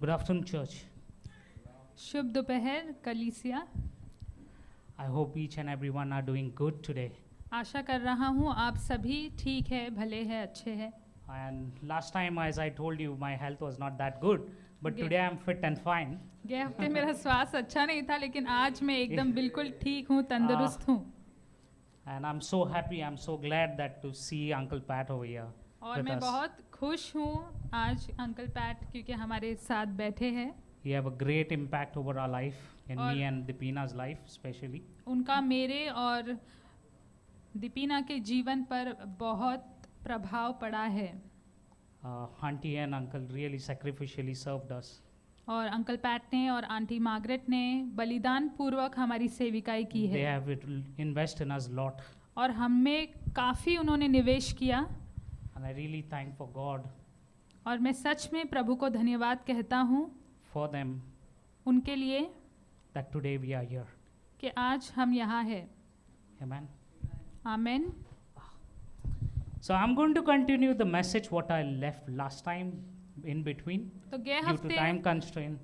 Good afternoon, church. शुभ दोपहर कलीसिया। I hope each and everyone are doing good today. आशा कर रहा हूँ आप सभी ठीक है, भले हैं, अच्छे हैं। And last time, as I told you, my health was not that good, but Okay. today I'm fit and fine. गए हफ्ते मेरा स्वास्थ्य अच्छा नहीं था, लेकिन आज मैं एकदम बिल्कुल ठीक हूँ, तंदुरुस्त हूँ। And I'm so happy, I'm so glad that to see Uncle Pat over here और with मैं us. बहुत खुश हूँ आज अंकल पैट क्योंकि हमारे साथ बैठे हैं। He have a great impact over our life, in और- me and Deepina's life especially. उनका मेरे और दीपिना के जीवन पर बहुत प्रभाव पड़ा है। Auntie and uncle really sacrificially served us. और अंकल पैट ने और आंटी मार्गरेट ने बलिदान पूर्वक हमारी सेविकाई की They है have invest in us a lot. और हम में काफ़ी उन्होंने निवेश किया। And I really thank for God, और मैं सच में प्रभु को धन्यवाद कहता हूँ for them, उनके लिए that today we are here. कि आज हम यहाँ हैं। Amen. Amen. So I'm going to continue the message what I left last time in between तो गए due to time हफ्ते constraint.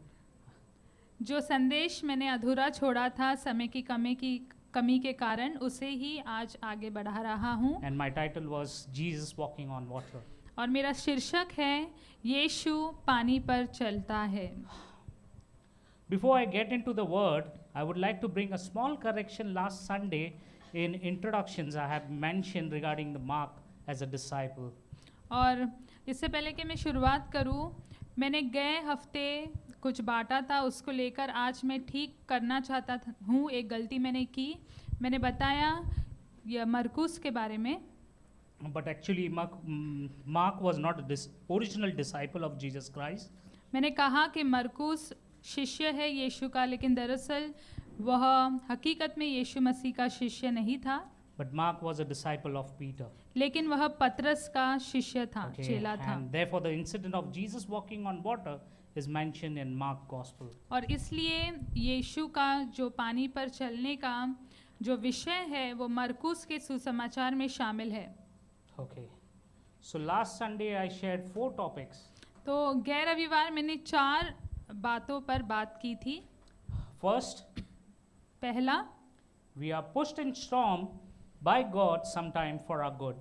जो संदेश मैंने अधूरा छोड़ा था समय की कमी के कारण, उसे ही आज आगे बढ़ा रहा हूँ। And my title was Jesus Walking on Water. और मेरा शीर्षक है यीशु पानी पर चलता है। Before I get into the word, I would like to bring a small correction. Last Sunday in introductions I have mentioned regarding the Mark as a disciple. और इससे पहले कि मैं शुरुआत करूं, मैंने गए हफ्ते कुछ बांटा था, उसको लेकर आज मैं ठीक करना चाहता हूँ। एक गलती मैंने की, मैंने बताया यह मरकुस के बारे में, But actually Mark was not a original disciple of Jesus Christ. मैंने कहा कि मरकुस शिष्य है यीशु का, लेकिन दरअसल वह हकीकत में यीशु मसीह का शिष्य नहीं था, But Mark was a disciple of Peter. लेकिन वह पतरस का शिष्य था, Okay, चेला था। and therefore the incident of Jesus walking on water is mentioned in Mark Gospel. और इसलिए यीशु का जो पानी पर चलने का जो विषय है वो मरकुस के सुसमाचार में शामिल है। Okay. So last Sunday I shared 4 topics. तो गैर रविवार मैंने 4 बातों पर बात की थी। First, पहला we are pushed in storm by God sometime for our good.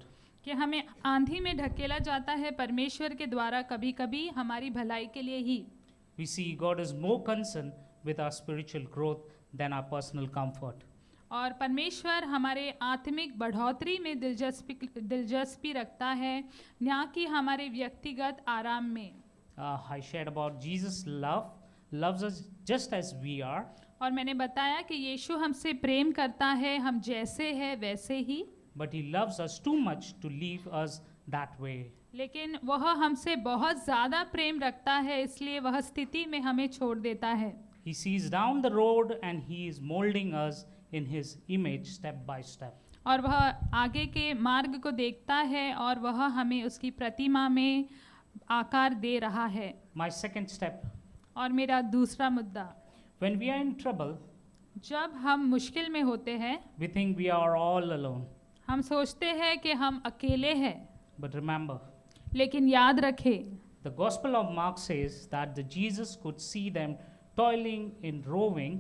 कि हमें आंधी में ढकेला जाता है परमेश्वर के द्वारा, कभी कभी हमारी भलाई के लिए ही। We see God is more concerned with our spiritual growth than our personal comfort. और परमेश्वर हमारे आत्मिक बढ़ोतरी में दिलचस्पी रखता है, ना कि हमारे व्यक्तिगत आराम में। I shared about Jesus' loves us just as we are, और मैंने बताया कि यीशु हमसे प्रेम करता है, हम जैसे हैं वैसे ही, but He loves us too much to leave us that way. लेकिन वह हमसे बहुत ज़्यादा प्रेम रखता है, इसलिए वह स्थिति में हमें छोड़ देता है। He sees down the road and He is molding us in His image step by step. और वह आगे के मार्ग को देखता है और वह हमें उसकी प्रतिमा में आकार दे रहा है। My second step, और मेरा दूसरा मुद्दा, when we are in trouble, जब हम मुश्किल में होते हैं, we think we are all alone. हम सोचते हैं कि हम अकेले हैं, But remember, लेकिन याद रखें the Gospel of Mark says that the Jesus could see them toiling in rowing,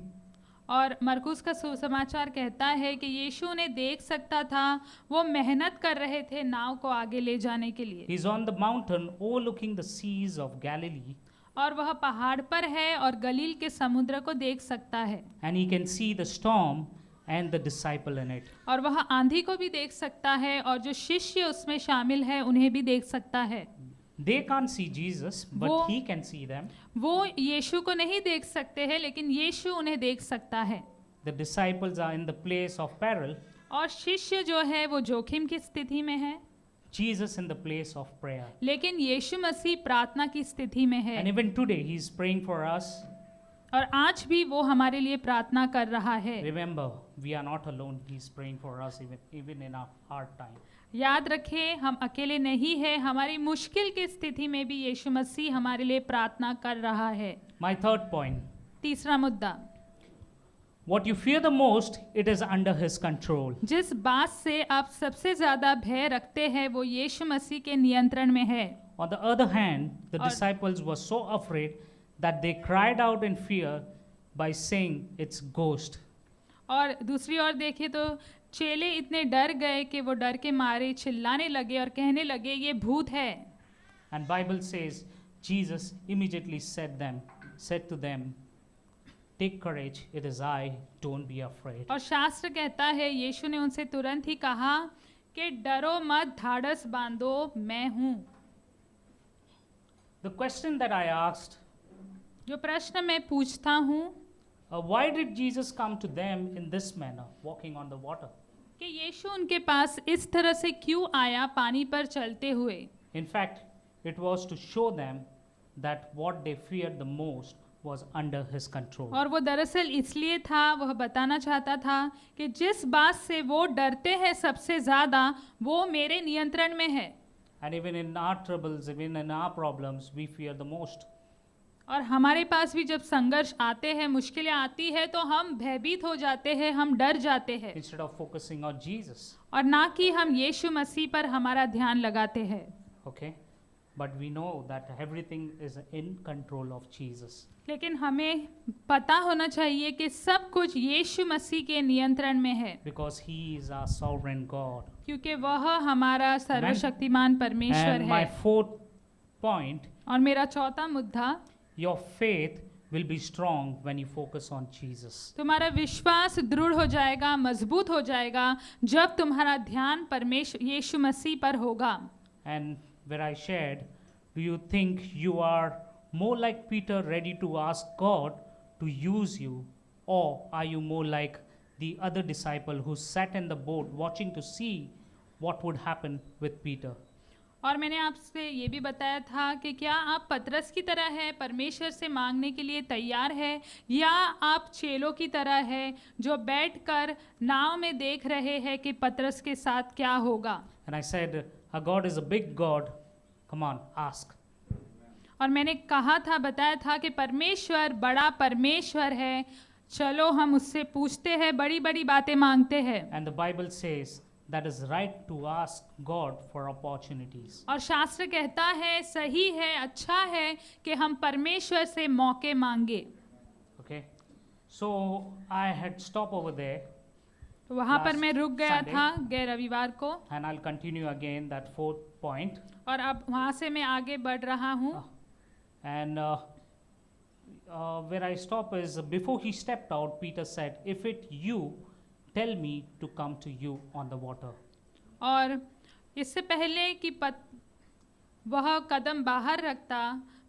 और मरकुस का सुसमाचार कहता है कि यीशु ने देख सकता था, वो मेहनत कर रहे थे नाव को आगे ले जाने के लिए। He's on the mountain overlooking the seas of Galilee, और वह पहाड़ पर है और गलील के समुद्र को देख सकता है, and he can see the storm and the disciple in it. और वह आंधी को भी देख सकता है और जो शिष्य उसमें शामिल है उन्हें भी देख सकता है। They can't see Jesus, but वो- he can see them. वो यीशु को नहीं देख सकते हैं, लेकिन यीशु उन्हें देख सकता है। The disciples are in the place of peril, और शिष्य जो है वो जोखिम की स्थिति में है, Jesus in the place of prayer. लेकिन यीशु मसीह प्रार्थना की स्थिति में है। And even today, he's praying for us. और आज भी वो हमारे लिए प्रार्थना कर रहा है। Remember, we are not alone. He's praying for us even in our hard time. याद रखें, हम अकेले नहीं हैं, हमारी मुश्किल की स्थिति में भी यीशु मसीह हमारे लिए प्रार्थना कर रहा है। My third point, तीसरा मुद्दा, what you fear the most, it is under his control. जिस बात से आप सबसे ज्यादा भय रखते हैं वो यीशु मसीह के नियंत्रण में है। On the other hand, the और- disciples were so afraid that they cried out in fear by saying, "It's ghost." और दूसरी ओर देखें तो चेले इतने डर गए कि वो डर के मारे चिल्लाने लगे और कहने लगे ये भूत है। And Bible says Jesus immediately said to them, "Take courage, it is I, don't be afraid." और शास्त्र कहता है यीशु ने उनसे तुरंत ही कहा कि डरो मत, ढाढ़स बांधो, मैं हूँ। The question that I asked, जो प्रश्न मैं पूछता हूँ why did Jesus come to them in this manner, walking on the water? कि यीशु उनके पास इस तरह से क्यों आया पानी पर चलते हुए। In fact, it was to show them that what they feared the most was under his control. और वो दरअसल इसलिए था, वह बताना चाहता था कि जिस बात से वो डरते हैं सबसे ज़्यादा वो मेरे नियंत्रण में है। And even in our troubles, even in our problems, we fear the most. और हमारे पास भी जब संघर्ष आते हैं, मुश्किलें आती है तो हम भयभीत हो जाते हैं, हम डर जाते हैं Instead of focusing on Jesus, और ना कि हम यीशु मसीह पर हमारा ध्यान लगाते हैं। okay? But we know that everything is in control of Jesus. लेकिन हमें पता होना चाहिए कि सब कुछ यीशु मसीह के नियंत्रण में है, Because he is our sovereign God. क्योंकि वह हमारा सर्वशक्तिमान परमेश्वर And my है। fourth point, और मेरा चौथा मुद्दा, your faith will be strong when you focus on Jesus. तुम्हारा विश्वास दृढ़ हो जाएगा, मजबूत हो जाएगा जब तुम्हारा ध्यान परमेश्वर यीशु मसीह पर होगा। And where I shared, do you think you are more like Peter, ready to ask God to use you, or are you more like the other disciple who sat in the boat watching to see what would happen with Peter? और मैंने आपसे ये भी बताया था कि क्या आप पतरस की तरह है, परमेश्वर से मांगने के लिए तैयार है, या आप चेलों की तरह है जो बैठकर नाव में देख रहे हैं कि पतरस के साथ क्या होगा। And I said, our God is a big God. Come on, ask. और मैंने कहा था, बताया था कि परमेश्वर बड़ा परमेश्वर है, चलो हम उससे पूछते हैं, बड़ी बड़ी बातें मांगते हैं। And the Bible says that is right to ask God for opportunities. और शास्त्र कहता है सही है, अच्छा है कि हम परमेश्वर से मौके मांगे। Okay, so I had stopped over there, तो वहाँ पर Last मैं रुक गया Sunday. था गए रविवार को, and I'll continue again that fourth point. और अब वहाँ से मैं आगे बढ़ रहा हूँ। And where I stop is before he stepped out, Peter said, "If it you, tell me to come to you on the water." और इससे पहले कि वह कदम बाहर रखता,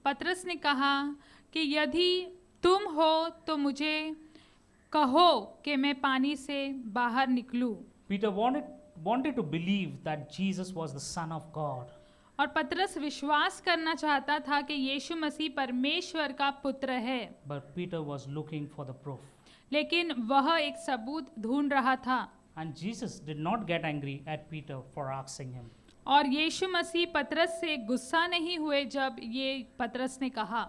पतरस ने कहा कि यदि तुम हो तो मुझे कहो कि मैं पानी से बाहर निकलूं। Peter wanted to believe that Jesus was the Son of God. और पतरस विश्वास करना चाहता था कि यीशु मसीह परमेश्वर का पुत्र है, But Peter was looking for the proof. लेकिन वह एक सबूत ढूंढ रहा था। And Jesus did not get angry at Peter for asking him. और यीशु मसीह पतरस से गुस्सा नहीं हुए जब ये पतरस ने कहा।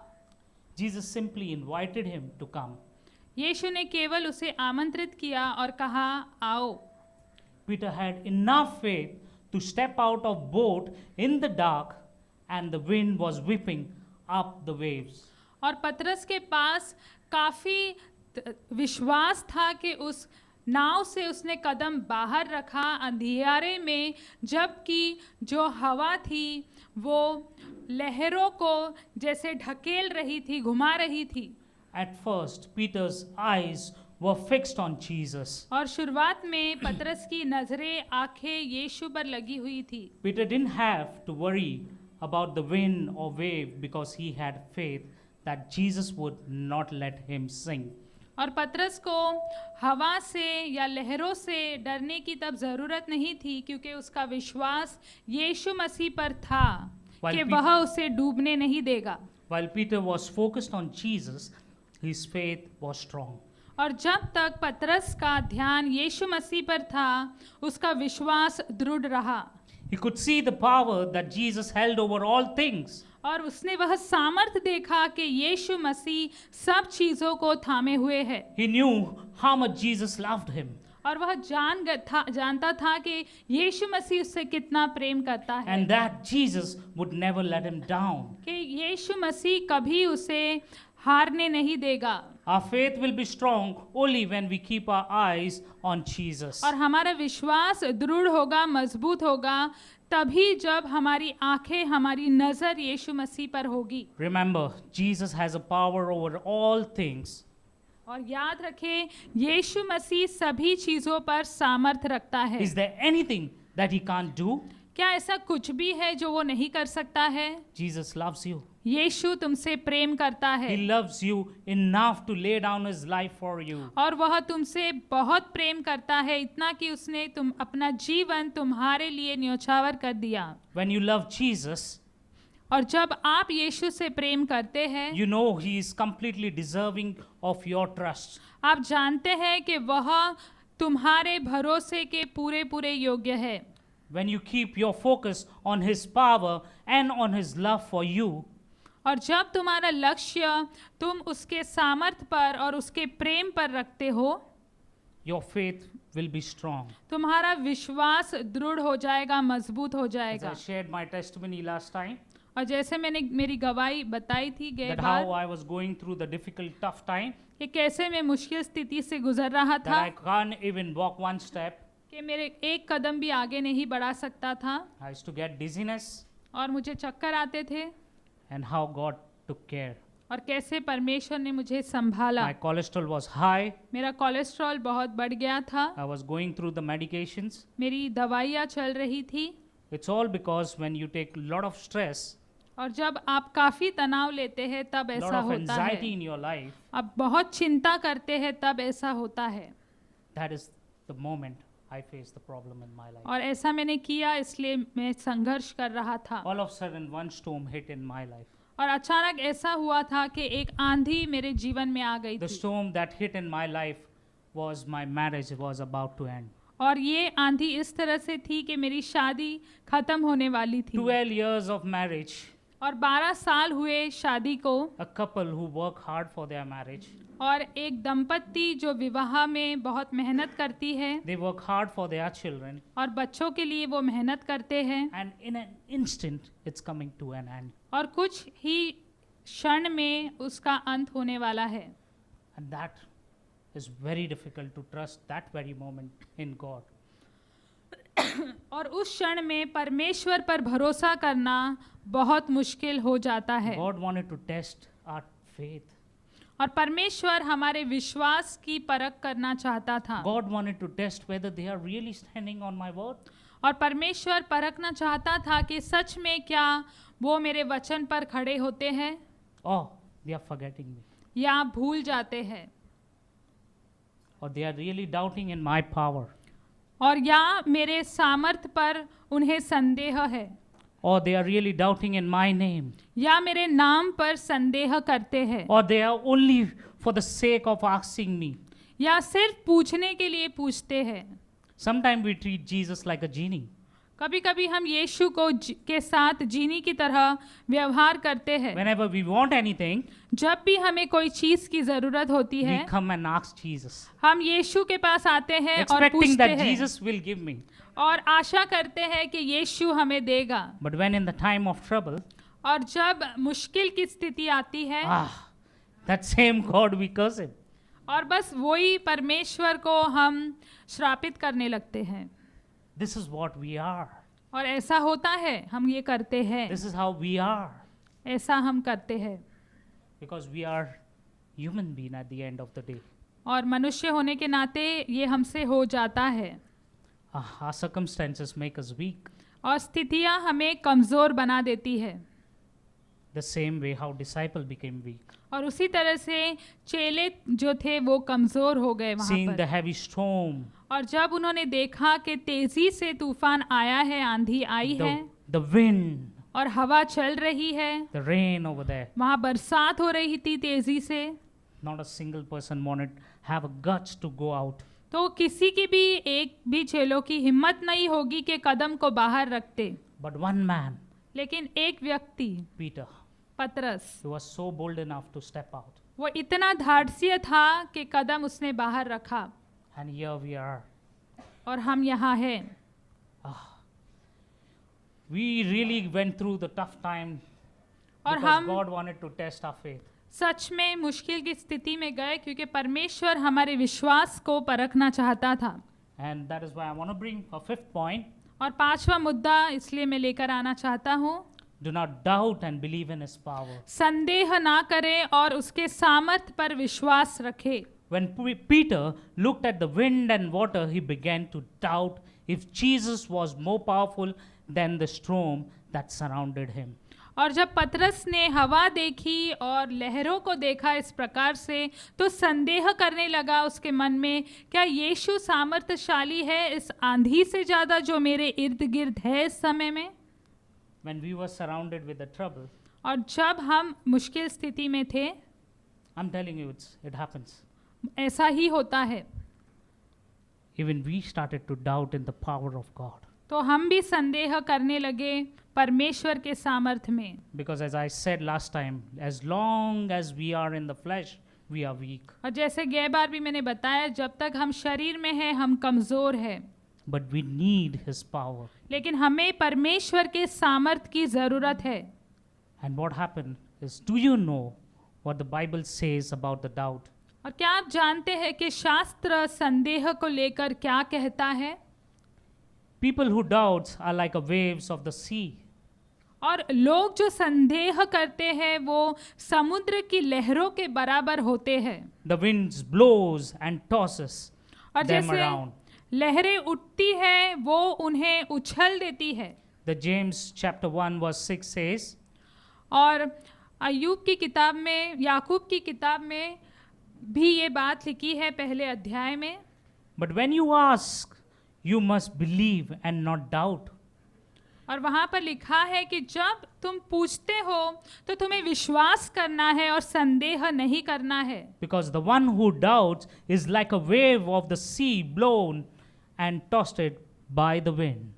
Jesus simply invited him to come. यीशु ने केवल उसे आमंत्रित किया और कहा आओ। Peter had enough faith to step out of boat in the dark, and the wind was whipping up the waves. और पतरस के पास काफ़ी विश्वास था कि उस नाव से उसने कदम बाहर रखा अंधियारे में, जबकि जो हवा थी वो लहरों को जैसे ढकेल रही थी, घुमा रही थी। At first, Peter's eyes were fixed on Jesus. और शुरुआत में पतरस की नजरें, आंखें यीशु पर लगी हुई थी। Peter didn't have to worry about the wind or wave because he had faith that Jesus would not let him sink. और पतरस को हवा से या लहरों से डरने की तब ज़रूरत नहीं थी, क्योंकि उसका विश्वास यीशु मसीह पर था कि वह उसे डूबने नहीं देगा। While Peter was focused on Jesus, his faith was strong. और जब तक पतरस का ध्यान यीशु मसीह पर था, उसका विश्वास दृढ़ रहा। He could see the power that Jesus held over all things. और उसने वह सामर्थ देखा कि यीशु मसीह सब चीज़ों को थामे हुए है। He knew how much Jesus loved him. और वह जानता था कि यीशु मसीह उससे कितना प्रेम करता है, And that Jesus would never let him down. कि यीशु मसीह कभी उसे हारने नहीं देगा। Our faith will be strong only when we keep our eyes on Jesus. और हमारा विश्वास दृढ़ होगा, मजबूत होगा तभी जब हमारी आंखें, हमारी नजर यीशु मसीह पर होगी। Remember, Jesus has a power over all things. और याद रखें, यीशु मसीह सभी चीजों पर सामर्थ रखता है। Is there anything that he can't do? क्या ऐसा कुछ भी है जो वो नहीं कर सकता है? Jesus loves you. यीशु तुमसे प्रेम करता है He loves you enough to lay down his life for you. और वह तुमसे बहुत प्रेम करता है, इतना कि उसने तुम अपना जीवन तुम्हारे लिए न्योछावर कर दिया। When you love Jesus, और जब आप यीशु से प्रेम करते हैं, you know he is completely deserving of your trust. आप जानते हैं कि वह तुम्हारे भरोसे के पूरे पूरे योग्य है। When you keep your focus on his power and on his love for you, और जब तुम्हारा लक्ष्य तुम उसके सामर्थ पर और उसके प्रेम पर रखते हो, your faith will be strong. तुम्हारा विश्वास दृढ़ हो जाएगा, मजबूत हो As जाएगा। I shared my testimony last time, और जैसे मैंने मेरी गवाही बताई थी गए that how bar I was going through the difficult, tough time, कि कैसे मैं मुश्किल स्थिति से गुजर रहा that था, I can't even walk one step. कि मेरे एक कदम भी आगे नहीं बढ़ा सकता था I used to get dizziness, और मुझे चक्कर आते थे, and how God took care. और कैसे परमेश्वर ने मुझे संभाला। My cholesterol was high. मेरा कोलेस्ट्रॉल बहुत बढ़ गया था, I was going through the medications. मेरी दवाइयाँ चल रही थी। It's all because when you take a lot of stress, और जब आप काफी तनाव लेते हैं तब lot ऐसा of होता anxiety है। in your life, आप बहुत चिंता करते हैं तब ऐसा होता है। that is the moment I faced the problem in my life. और ऐसा मैंने किया, इसलिए मैं संघर्ष कर रहा था। All of a sudden, one storm hit in my life. और अचानक ऐसा हुआ था कि एक आंधी मेरे जीवन में आ गई The थी storm that hit in my life was my marriage was about to end. और ये आंधी इस तरह से थी कि मेरी शादी खत्म होने वाली थी 12 years of marriage, और 12 साल हुए शादी को। a couple who work hard for their marriage, और एक दंपत्ति जो विवाह में बहुत मेहनत करती है they work hard for their children, और बच्चों के लिए वो मेहनत करते हैं, and in an instant, it's coming to an end. और कुछ ही क्षण में उसका अंत होने वाला है। And that is very difficult to trust that very moment in God. और उस क्षण में परमेश्वर पर भरोसा करना बहुत मुश्किल हो जाता है। God wanted to test our faith. और परमेश्वर हमारे विश्वास की परख करना चाहता था। God wanted to test whether they are really standing on my word. और परमेश्वर परखना चाहता था कि सच में क्या वो मेरे वचन पर खड़े होते हैं Or they are forgetting me. या भूल जाते हैं, Or they are really doubting in my power. और या मेरे सामर्थ पर उन्हें संदेह है, Or they are really doubting in my name. या मेरे नाम पर संदेह करते हैं, Or they are only for the sake of asking me. या सिर्फ पूछने के लिए पूछते हैं। Sometimes we treat Jesus like a genie. कभी कभी हम यीशु को के साथ जीनी की तरह व्यवहार करते हैं। Whenever we want anything, जब भी हमें कोई चीज की जरूरत होती है, we come and ask Jesus, हम यीशु के पास आते हैं और expecting पूछते that हैं Jesus will give me. और आशा करते हैं कि यीशु हमें देगा। But when in the time of trouble, और जब मुश्किल की स्थिति आती है, that same God we curse him. और बस वही परमेश्वर को हम श्रापित करने लगते हैं। This is what we are. और ऐसा होता है, हम ये करते हैं, This is how we are. ऐसा हम करते हैं। Because we are human being at the end of the day. और मनुष्य होने के नाते ये हमसे हो जाता है। Our circumstances make us weak. और स्थितियाँ हमें कमज़ोर बना देती है। The same way how disciple became weak. और उसी तरह से चेले जो थे वो कमज़ोर हो गए वहाँ Seeing the पर। heavy storm, और जब उन्होंने देखा कि तेजी से तूफान आया है, आंधी आई है the wind, और हवा चल रही है, the rain over there, वहाँ बरसात हो रही थी तेजी से, not a single person wanted have a guts to go out. तो किसी की भी एक भी चेलों की हिम्मत नहीं होगी कि कदम को बाहर रखते। But one man, लेकिन एक व्यक्ति Peter, पतरस, he was so bold enough to step out. वो इतना धाड़सीय था कि कदम उसने बाहर रखा। And here we are. और हम यहाँ हैं। We really went through the tough time और because हम God wanted to test our faith. सच में मुश्किल की स्थिति में गए क्योंकि परमेश्वर हमारे विश्वास को परखना चाहता था। And that is why I want to bring a fifth point. और पांचवा मुद्दा इसलिए मैं लेकर आना चाहता हूँ, Do not doubt and believe in his power. संदेह ना करें और उसके सामर्थ पर विश्वास रखें। When Peter looked at the wind and water, he began to doubt if Jesus was more powerful than the storm that surrounded him. और जब पतरस ने हवा देखी और लहरों को देखा इस प्रकार से, तो संदेह करने लगा उसके मन में, क्या यीशु सामर्थ्यशाली है इस आंधी से ज़्यादा जो मेरे इर्द गिर्द है इस समय में। When we were surrounded with the trouble, और जब हम मुश्किल स्थिति में थे, I'm telling you, it happens. ऐसा ही होता है। Even we started to doubt in the power of God. तो हम भी संदेह करने लगे परमेश्वर के सामर्थ्य में। Because as I said last time, as long as we are in the flesh, we are weak. और जैसे गए बार भी मैंने बताया, जब तक हम शरीर में हैं हम कमज़ोर हैं, But we need his power. लेकिन हमें परमेश्वर के सामर्थ्य की ज़रूरत है। And what happened is, do you know what the Bible says about the doubt? और क्या आप जानते हैं कि शास्त्र संदेह को लेकर क्या कहता है? People who doubt are like a waves of the sea. और लोग जो संदेह करते हैं वो समुद्र की लहरों के बराबर होते हैं। The winds blows and tosses और them जैसे around. लहरें उठती हैं वो उन्हें उछल देती है। The James chapter 1 verse 6 says, और अय्यूब की किताब में, याकूब की किताब में भी ये बात लिखी है पहले अध्याय में। But when you ask, you must believe and not doubt. और वहाँ पर लिखा है कि जब तुम पूछते हो तो तुम्हें विश्वास करना है और संदेह नहीं करना है। Because the one who doubts is like a wave of the sea blown and tossed by the wind.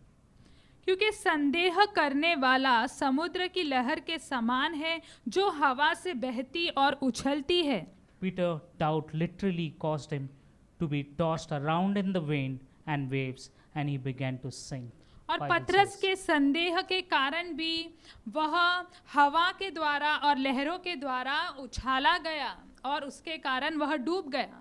क्योंकि संदेह करने वाला समुद्र की लहर के समान है जो हवा से बहती और उछलती है। Peter doubt literally caused him to be tossed around in the wind and waves, and he began to sink. और Bible पतरस says. के संदेह के कारण भी वह हवा के द्वारा और लहरों के द्वारा उछाला गया और उसके कारण वह डूब गया।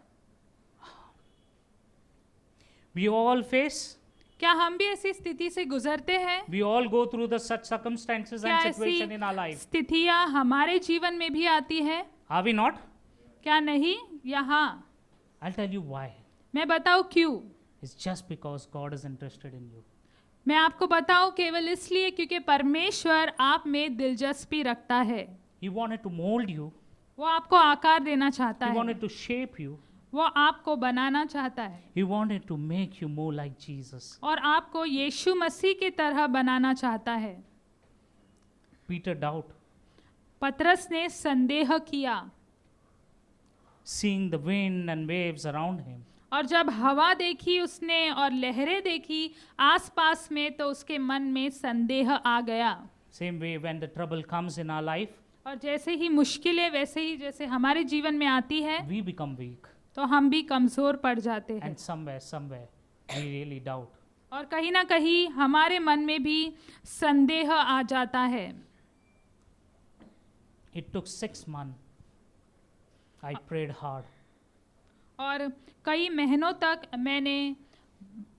We all face, क्या हम भी ऐसी स्थिति से गुजरते हैं? we all go through the such circumstances क्या and ऐसी situation in our life. स्थितियां हमारे जीवन में भी आती है? Are we not? क्या नहीं? यहाँ I'll tell you why. मैं बताऊँ क्यों? It's just because God is interested in you. मैं आपको बताऊँ केवल इसलिए क्योंकि परमेश्वर आप में दिलचस्पी रखता है। He wanted to mold you. वो आपको आकार देना चाहता He है, wanted to shape you. वो आपको बनाना चाहता है He wanted to make you more like Jesus. और आपको यीशु मसीह की तरह बनाना चाहता है। Peter doubt, पतरस ने संदेह किया seeing the wind and waves around him. और जब हवा देखी उसने और लहरें देखी आसपास में, तो उसके मन में संदेह आ गया। Same way when the trouble comes in our life, और जैसे ही मुश्किलें वैसे ही जैसे हमारे जीवन में आती है, we become weak. तो हम भी कमज़ोर पड़ जाते हैं And somewhere, we really doubt. और कहीं ना कहीं हमारे मन में भी संदेह आ जाता है। It took 6 months. I prayed hard. और कई महीनों तक मैंने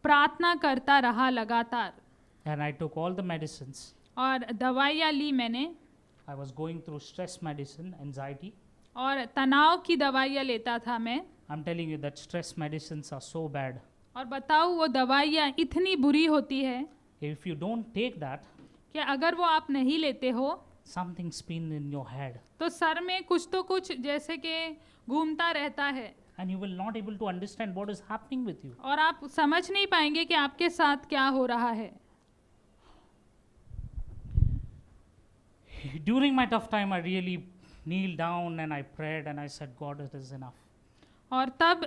प्रार्थना करता रहा लगातार, And I took all the medicines. और दवाइयाँ ली मैंने, I was going through stress medicine, anxiety. और तनाव की दवाइयाँ लेता था मैं। I'm telling you that stress medicines are so bad. और बताऊँ वो दवाइयाँ इतनी बुरी होती है If you don't take that, कि अगर वो आप नहीं लेते हो something spin in your head. तो सर में कुछ तो कुछ जैसे कि घूमता रहता है And you will not able to understand what is happening with you. और आप समझ नहीं पाएंगे कि आपके साथ क्या हो रहा है। During my tough time, I really kneeled down and I prayed and I said, God, it is enough. और तब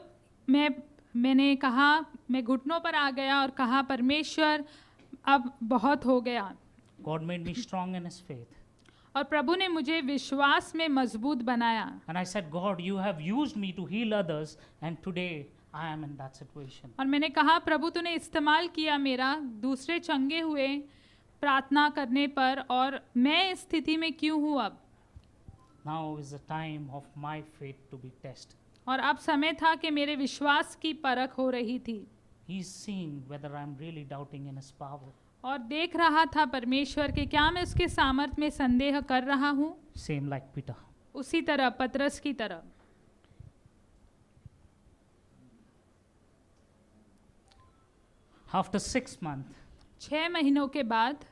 मैंने कहा, मैं घुटनों पर आ गया और कहा, परमेश्वर अब बहुत हो गया। God made me strong in his faith. और प्रभु ने मुझे विश्वास में मजबूत बनाया। And I said, God, you have used me to heal others, and today I am in that situation. और मैंने कहा, प्रभु तूने इस्तेमाल किया मेरा, दूसरे चंगे हुए प्रार्थना करने पर, और मैं इस स्थिति में क्यों हूँ अब? Now is the time of my faith to be tested. और अब समय था कि मेरे विश्वास की परख हो रही थी He's seeing whether I'm really doubting in His power. और देख रहा था परमेश्वर के क्या मैं उसके सामर्थ्य में संदेह कर रहा हूँ Same like Peter. उसी तरह पतरस की तरह। After 6 months, 6 महीनों के बाद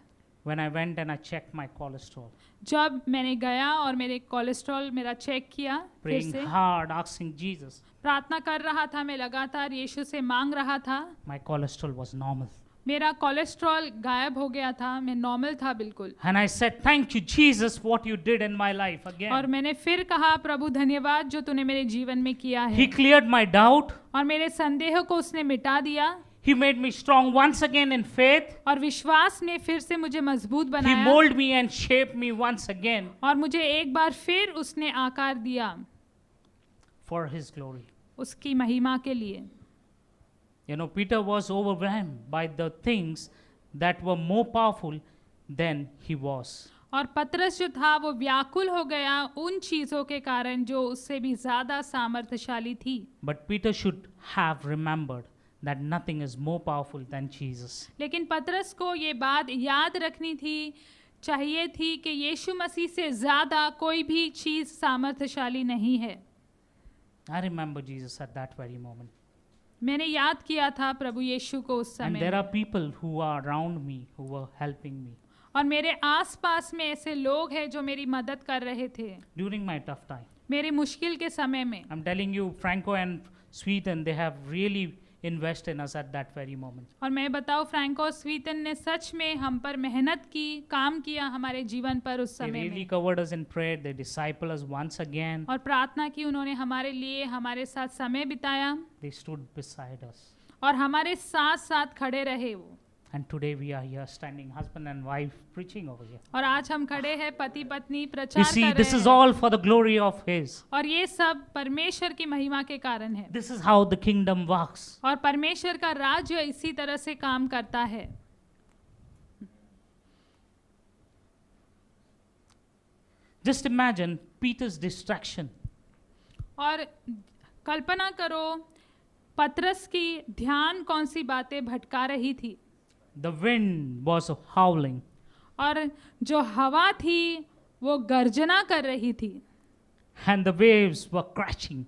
when I went and I checked my cholesterol, जब मैंने गया और मेरे कोलेस्ट्रॉल मेरा चेक किया फिर praying से hard, asking Jesus, प्रार्थना कर रहा था, मैं लगातार यीशु से मांग रहा था, my cholesterol was normal. मेरा कोलेस्ट्रॉल गायब हो गया था, मैं नॉर्मल था बिल्कुल। And I said, thank you, Jesus, what you did in my life और again. मैंने फिर कहा प्रभु धन्यवाद जो तूने मेरे जीवन में किया He है cleared my doubt. और मेरे संदेह को उसने मिटा दिया He made me strong once again in faith. और विश्वास में फिर से मुझे मजबूत He बनाया molded me and shaped me once again और मुझे एक बार फिर उसने आकार दिया for His glory. उसकी महिमा के लिए। You know, Peter was overwhelmed by the things that were more powerful than he was. और पतरस जो था वो व्याकुल हो गया उन चीजों के कारण जो उससे भी ज्यादा सामर्थ्यशाली थी। But Peter should have remembered that nothing is more powerful than Jesus. लेकिन पतरस को ये बात याद रखनी थी, चाहिए थी कि यीशु मसीह से ज्यादा कोई भी चीज सामर्थ्यशाली नहीं है। I remember Jesus at that very moment. मैंने याद किया था प्रभु यीशु को उस And समय there are people who are around me who were helping me और मेरे आसपास में ऐसे लोग हैं जो मेरी मदद कर रहे थे during my tough time. मेरे मुश्किल के समय में। I'm telling you, Franco and Sweden, they have really invested in us at that very moment. और मैं बताऊं फ्रैंको और स्वीटन ने सच में हम पर मेहनत की, काम किया हमारे जीवन पर उस They समय really में covered us in prayer. They discipled us once again. और प्रार्थना की उन्होंने हमारे लिए, हमारे साथ समय बिताया They stood beside us. और हमारे साथ साथ खड़े रहे वो। And today we are here standing, husband and wife, preaching over here. और आज हम खड़े हैं पति पत्नी You प्रचार see, कर this रहे is हैं all for the glory of His. और ये सब परमेश्वर की महिमा के कारण है This is how the kingdom works. और परमेश्वर का राज्य इसी तरह से काम करता है। Just imagine Peter's distraction. और कल्पना करो पतरस की ध्यान कौन सी बातें भटका रही थी। The wind was howling, और जो हवा थी वो गर्जना कर रही थी and the waves were crashing.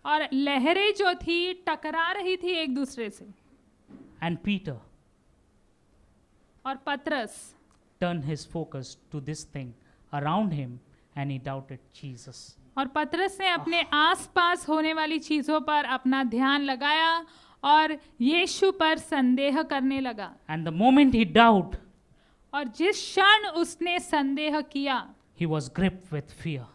और लहरें जो थी टकरा रही थी एक दूसरे से। And Peter और पतरस turned his focus to this thing around him and he doubted Jesus. और पतरस ने अपने आसपास होने वाली चीजों पर अपना ध्यान लगाया और यीशु पर संदेह करने लगा। And the moment he doubted, और जिस क्षण उसने संदेह किया he was gripped with fear.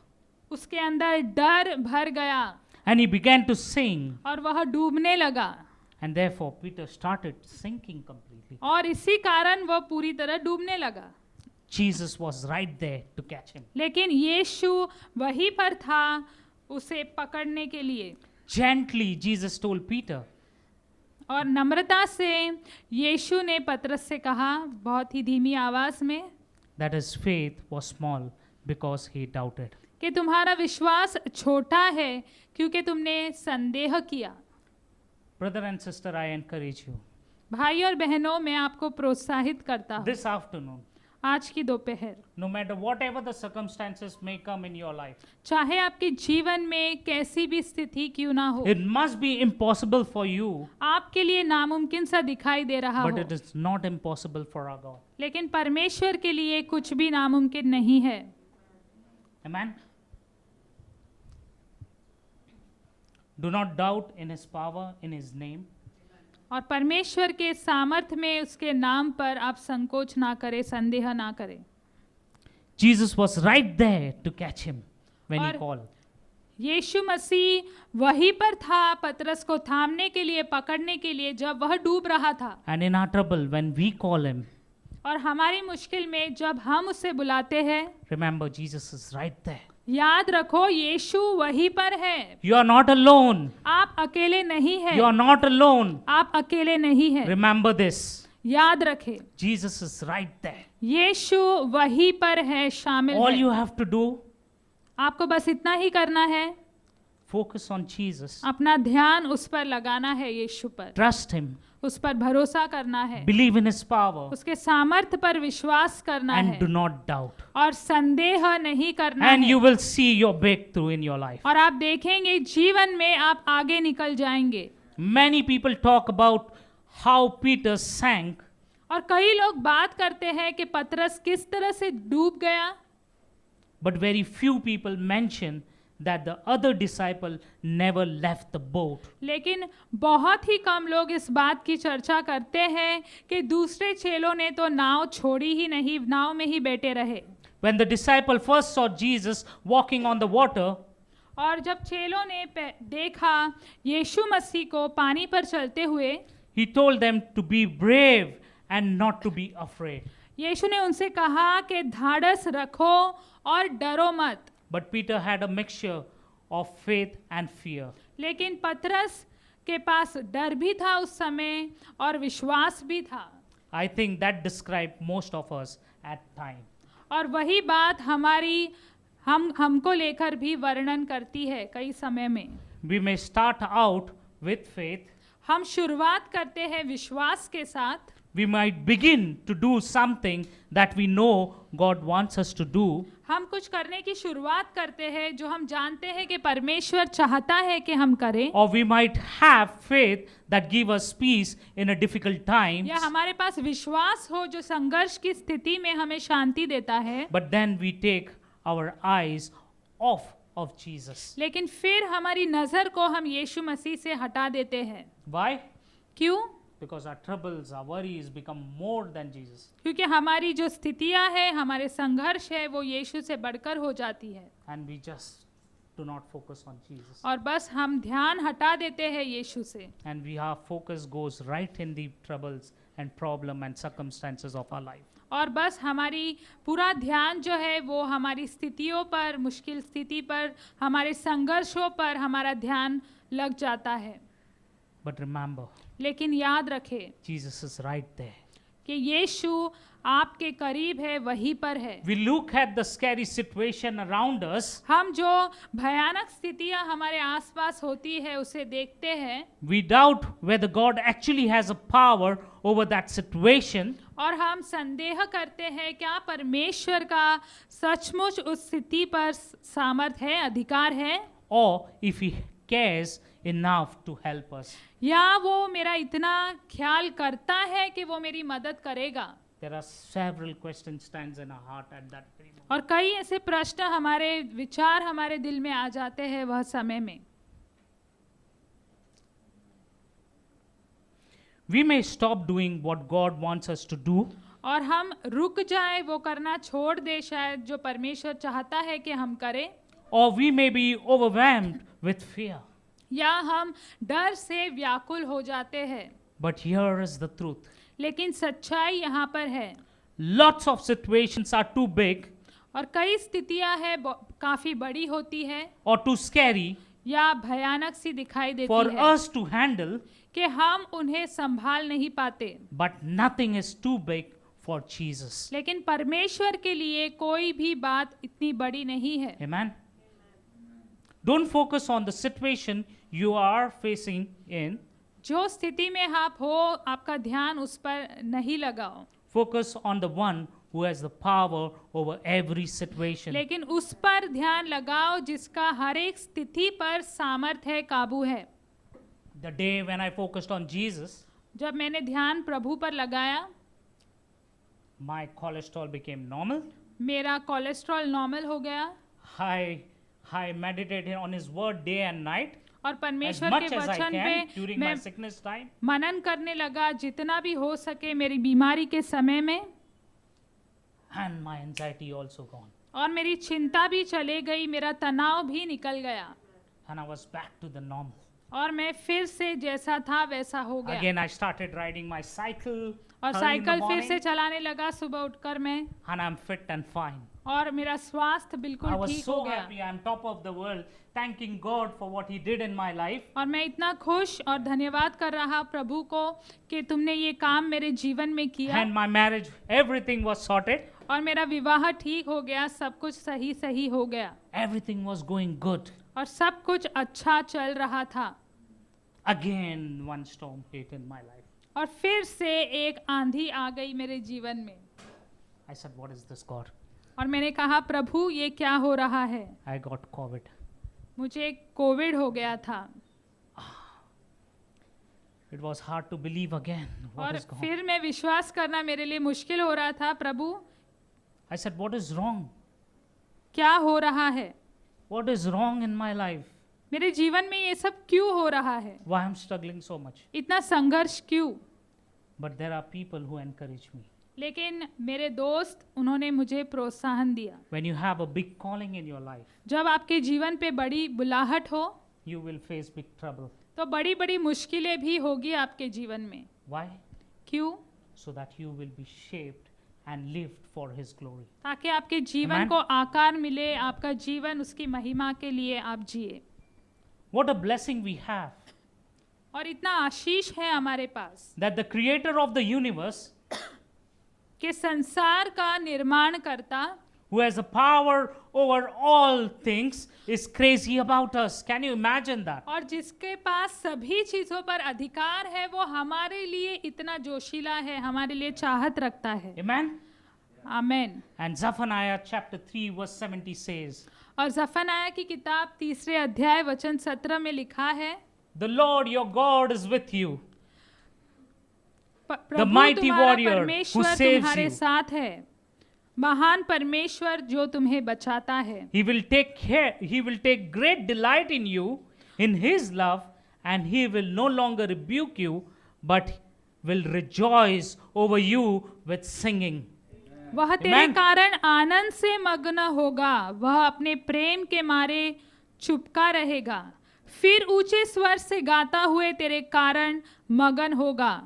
उसके अंदर डर भर गया And he began to sing. और वह डूबने लगा And therefore Peter started sinking completely. और इसी कारण वह पूरी तरह डूबने लगा। Jesus was right there to catch him. लेकिन यीशु वहीं पर था उसे पकड़ने के लिए। Gently, Jesus told Peter, और नम्रता से यीशु ने पतरस से कहा बहुत ही धीमी आवाज में that his faith was small because he doubted. कि तुम्हारा विश्वास छोटा है क्योंकि तुमने संदेह किया। Brother and sister, I encourage you. भाई और बहनों, मैं आपको प्रोत्साहित करता हूँ This afternoon, आज की दोपहर, no matter whatever the circumstances may come in your life, चाहे आपके जीवन में कैसी भी स्थिति क्यों ना हो, it must be impossible for you, आपके लिए नामुमकिन सा दिखाई दे रहा but हो, it is not impossible for our God. लेकिन परमेश्वर के लिए कुछ भी नामुमकिन नहीं है। Amen? Do not doubt in His power, in His name. और परमेश्वर के सामर्थ्य में उसके नाम पर आप संकोच ना करें, संदेह ना करें। Jesus was right there to catch him when he और called. यीशु मसीह वहीं पर था पतरस को थामने के लिए, पकड़ने के लिए जब वह डूब रहा था। And in our trouble, when we call Him, और हमारी मुश्किल में जब हम उसे बुलाते हैं, remember Jesus is right there. याद रखो यीशु वहीं पर है। You are not alone. आप अकेले नहीं हैं। You are not alone. आप अकेले नहीं हैं। Remember this. याद रखें Jesus is right there. यीशु वहीं पर है, शामिल All है। you have to do, आपको बस इतना ही करना है, Focus on Jesus. अपना ध्यान उस पर लगाना है, यीशु पर, Trust Him. उस पर भरोसा करना है, Believe in His power. उसके सामर्थ्य पर विश्वास करना And है do not doubt. और संदेह नहीं करना And है। you will see your breakthrough in your life. और आप देखेंगे जीवन में आप आगे निकल जाएंगे। Many people talk about how Peter sank, और कई लोग बात करते हैं कि पतरस किस तरह से डूब गया, but very few people mention that the other disciple never left the boat. लेकिन बहुत ही कम लोग इस बात की चर्चा करते हैं कि दूसरे चेलों ने तो नाव छोड़ी ही नहीं, नाव में ही बैठे रहे। When the disciple first saw Jesus walking on the water, और जब चेलों ने देखा यीशु मसीह को पानी पर चलते हुए, he told them to be brave and not to be afraid. यीशु ने उनसे कहा कि धाड़स रखो और डरो मत। But Peter had a mixture of faith and fear. लेकिन पतरस के पास डर भी था उस समय और विश्वास भी था। I think that described most of us at time. और वही बात हमको लेकर भी वर्णन करती है कई समय में। We may start out with faith. हम शुरुआत करते हैं विश्वास के साथ। We might begin to do something that we know God wants us to do. हम कुछ करने की शुरुआत करते हैं जो हम जानते हैं कि परमेश्वर चाहता है कि हम करें। Or we might have faith that give us peace in a difficult time. या हमारे पास विश्वास हो जो संघर्ष की स्थिति में हमें शांति देता है। But then we take our eyes off of Jesus. लेकिन फिर हमारी नजर को हम यीशु मसीह से हटा देते हैं। Why? क्यों? Because our troubles, our worries become more than Jesus. क्योंकि हमारी जो स्थितियां हैं, हमारे संघर्ष है, वो यीशु से बढ़कर हो जाती है। And we just do not focus on Jesus. और बस हम ध्यान हटा देते हैं यीशु से। And our focus goes right in the troubles and problem and circumstances of our life. और बस हमारी पूरा ध्यान जो है वो हमारी स्थितियों पर, मुश्किल स्थिति पर, हमारे संघर्षों पर हमारा ध्यान लग जाता है। But remember, लेकिन याद रखें Jesus is right there. कि यीशु आपके करीब है, वहीं पर है। We look at the scary situation around us. हम जो भयानक स्थितियां हमारे आसपास होती है उसे देखते हैं। We doubt whether God actually has a power over that situation. और हम संदेह करते हैं क्या परमेश्वर का सचमुच उस स्थिति पर सामर्थ है, अधिकार है, Or if He cares enough to help us. या वो मेरा इतना ख्याल करता है कि वो मेरी मदद करेगा। There are several questions stands in our heart at that very moment. और कई ऐसे प्रश्न हमारे विचार हमारे दिल में आ जाते हैं वह समय में। We may stop doing what God wants us to do, और हम रुक जाए, वो करना छोड़ दे शायद जो परमेश्वर चाहता है कि हम करें, or we may be overwhelmed with fear. या हम डर से व्याकुल हो जाते हैं। But here is the truth. लेकिन सच्चाई यहाँ पर है, Lots of situations are too big और कई स्थितियां हैं काफी बड़ी होती है or too scary या भयानक सी दिखाई देती for है us to handle, कि हम उन्हें संभाल नहीं पाते। but nothing is too big for Jesus. लेकिन परमेश्वर के लिए कोई भी बात इतनी बड़ी नहीं है। Amen. Don't focus on the situation you are facing in. जो स्थिति में आप हो, आपका ध्यान उस पर नहीं लगाओ, Focus on the one who has the power over every situation. लेकिन उस पर ध्यान लगाओ जिसका हर एक स्थिति पर सामर्थ है, काबू है। The day when I focused on Jesus, जब मैंने ध्यान प्रभु पर लगाया, my cholesterol became normal. मेरा कोलेस्ट्रॉल नॉर्मल हो गया I meditated on His word day and night और as परमेश्वर much के as I वचन can पे during मैं my sickness time. मनन करने लगा जितना भी हो सके मेरी बीमारी के समय में, And my anxiety also gone. और मेरी चिंता भी चले गई, मेरा तनाव भी निकल गया And I was back to the normal. और मैं फिर से जैसा था वैसा हो गया। Again, I started riding my cycle और early in the साइकिल फिर morning, से चलाने लगा सुबह उठकर मैं, and I'm fit and fine. और मेरा स्वास्थ्य I बिल्कुल was ठीक so हो गया happy. I'm top of the world, thanking God for what He did in my life. और मैं इतना खुश और धन्यवाद कर रहा प्रभु को कि तुमने ये काम मेरे जीवन में किया। And my marriage, everything was sorted. और मेरा विवाह ठीक हो गया, सब कुछ सही सही हो गया Everything was going good. और सब कुछ अच्छा चल रहा था। Again, one storm hit in my life. और फिर से एक आंधी आ गई मेरे जीवन में I said, what is this, God? और मैंने कहा, प्रभु ये क्या हो रहा है? I got COVID. मुझे कोविड हो गया था It was hard to believe again. What और is gone? फिर मैं विश्वास करना मेरे लिए मुश्किल हो रहा था। प्रभु I said, what is wrong? क्या हो रहा है? What is wrong in my life? मेरे जीवन में ये सब क्यों हो रहा है? Why I'm struggling so much? इतना संघर्ष क्यों? But there are people who encourage me. लेकिन मेरे दोस्त, उन्होंने मुझे प्रोत्साहन दिया। When you have a big calling in your life, जब आपके जीवन पे बड़ी बुलाहट हो you will face big trouble. तो बड़ी बड़ी मुश्किलें भी होगी आपके जीवन में। Why? क्यों? So that you will be shaped and lived for His glory. ताकि आपके जीवन Amen. को आकार मिले, आपका जीवन उसकी महिमा के लिए आप जिए। What a blessing we have और इतना आशीष है हमारे पास that the Creator of the universe, कि संसार का निर्माण करता, who has a power over all things, is crazy about us. Can you imagine that? और जिसके पास सभी चीजों पर अधिकार है, वो हमारे लिए इतना जोशीला है, हमारे लिए चाहत रखता है। Amen? Amen. And Zephaniah chapter 3 verse 70 says, और जफनाया की किताब 3 अध्याय वचन 17 में लिखा है, the Lord your God is with you. Prabhu mighty तुम्हारा warrior who परमेश्वर saves तुम्हारे you. साथ है, महान परमेश्वर जो तुम्हें बचाता है। He will take great delight in you, in His love, and He will no longer rebuke you, but will rejoice over you with singing. वह तेरे Amen. कारण आनंद से मग्न होगा, वह अपने प्रेम के मारे चुपका रहेगा, फिर ऊंचे स्वर से गाता हुए तेरे कारण मगन होगा।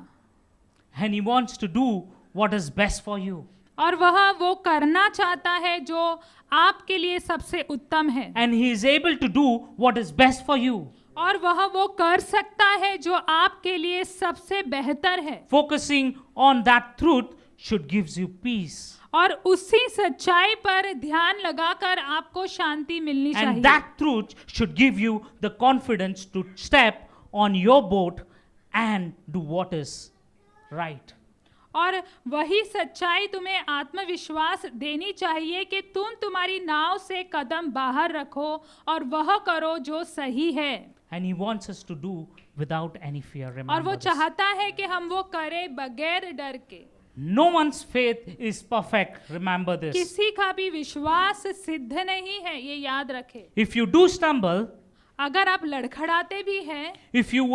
And He wants to do what is best for you. और वह वो करना चाहता है जो आपके लिए सबसे उत्तम है, And He is able to do what is best for you. और वह वो कर सकता है जो आपके लिए सबसे बेहतर है। Focusing on that truth should gives you peace. और उसी सच्चाई पर ध्यान लगाकर आपको शांति मिलनी And चाहिए। that truth should give you the confidence to step on your boat and do what is right. और वही सच्चाई तुम्हें आत्मविश्वास देनी चाहिए कि तुम तुम्हारी नाव से कदम बाहर रखो और वह करो जो सही है। And He wants us to do without any fear. और Remember वो this. चाहता है कि हम वो करें बगैर डर के। No one's faith is perfect. Remember this. किसी का भी विश्वास सिद्ध नहीं है, ये याद रखे। If you do stumble, अगर आप लड़खड़ाते भी हैं, if you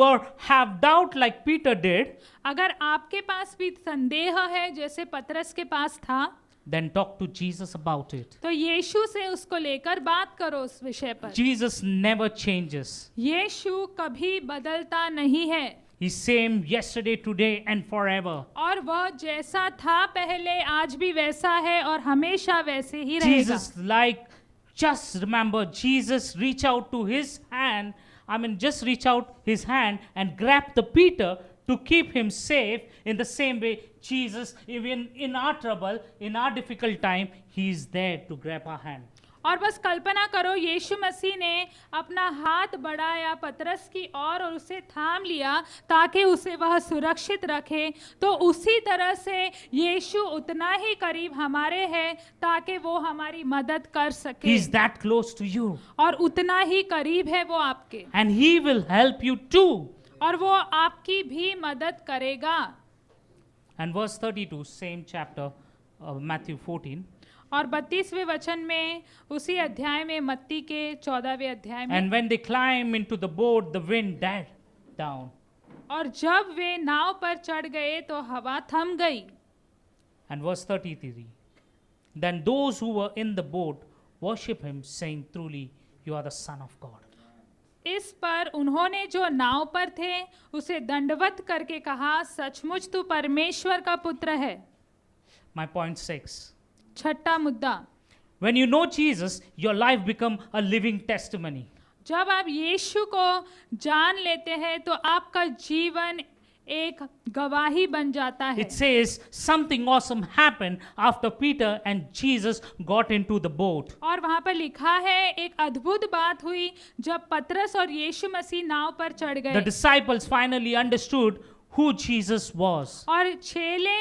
have doubt like Peter did, अगर आपके पास भी संदेह है जैसे पतरस के पास था, then talk to Jesus about it. तो यीशु से उसको लेकर बात करो उस विषय पर। Jesus never changes. यीशु कभी बदलता नहीं है He's same yesterday, today, and forever. और वह जैसा था पहले आज भी वैसा है और हमेशा वैसे ही रहेगा। Jesus, just remember, Jesus reach out to His hand. Just reach out His hand and grab the Peter to keep him safe. In the same way, Jesus, even in our trouble, in our difficult time, He is there to grab our hand. और बस कल्पना करो, यीशु मसीह ने अपना हाथ बढ़ाया पतरस की ओर और उसे थाम लिया ताकि उसे वह सुरक्षित रखे। तो उसी तरह से यीशु उतना ही करीब हमारे है ताकि वो हमारी मदद कर सके। He is that close to you. और उतना ही करीब है वो आपके, And He will help you too. और वो आपकी भी मदद करेगा। And verse 32, same chapter, Matthew 14. और 32वें वचन में उसी अध्याय में, मत्ती के 14वें अध्याय में, And when they climb into the boat, the wind died down. और जब वे नाव पर चढ़ गए तो हवा थम गई। And verse 33, then those who were in the boat worship Him, saying, truly, you are the Son of God. इस पर उन्होंने जो नाव पर थे उसे दंडवत करके कहा, सचमुच तू परमेश्वर का पुत्र है। My point 6. छठा मुद्दा, When you know Jesus, your life become a living testimony. जब आप यीशु को जान लेते हैं तो आपका जीवन एक गवाही बन जाता है। It says something awesome happened after Peter and Jesus got into the boat. और वहाँ पर लिखा है एक अद्भुत बात हुई जब पतरस और यीशु मसीह नाव पर चढ़ The गए disciples finally understood who Jesus was. और चेले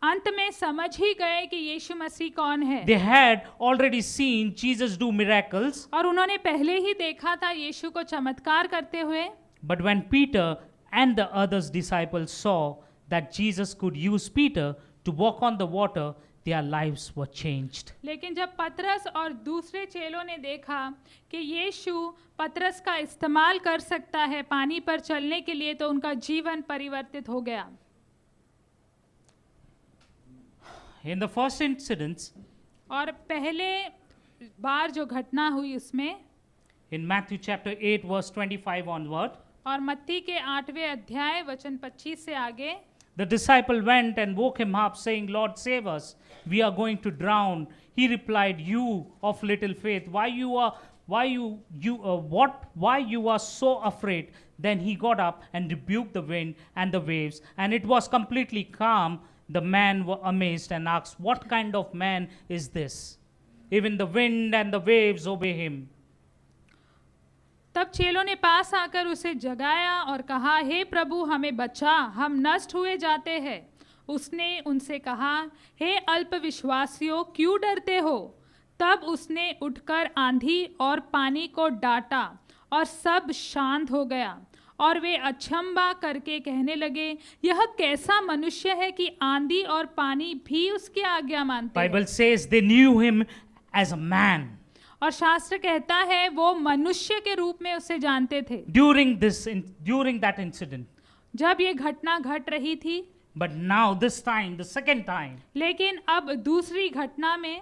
अंत में समझ ही गए कि यीशु मसीह कौन है। They had already seen Jesus do miracles, और उन्होंने पहले ही देखा था यीशु को चमत्कार करते हुए। but when Peter and the others disciples saw that Jesus could use Peter to walk on the water, their lives were changed. लेकिन जब पतरस और दूसरे चेलों ने देखा कि यीशु पतरस का इस्तेमाल कर सकता है पानी पर चलने के लिए, तो उनका जीवन परिवर्तित हो गया। In the first incidents, और पहले बार जो घटना हुई उसमें, in Matthew chapter 8 verse 25 onward, और मत्ती के 8वें अध्याय वचन 25 से आगे, the disciple went and woke him up, saying, Lord, save us. We are going to drown. He replied, You of little faith, why you are so afraid? Then he got up and rebuked the wind and the waves, and it was completely calm. The men were amazed and asked, What kind of man is this? Even the wind and the waves obey him. तब चेलों ने पास आकर उसे जगाया और कहा, हे प्रभु हमें बचा, हम नष्ट हुए जाते हैं। उसने उनसे कहा, हे अल्प विश्वासियों, क्यों डरते हो? तब उसने उठकर आंधी और पानी को डांटा और सब शांत हो गया। और वे अचंभा करके कहने लगे, यह कैसा मनुष्य है कि आंधी और पानी भी उसकी आज्ञा मानते हैं। Bible says they knew him as a man. और शास्त्र कहता है वो मनुष्य के रूप में उसे जानते थे During that incident. जब ये घटना घट रही थी। But now this time, the second time, लेकिन अब दूसरी घटना में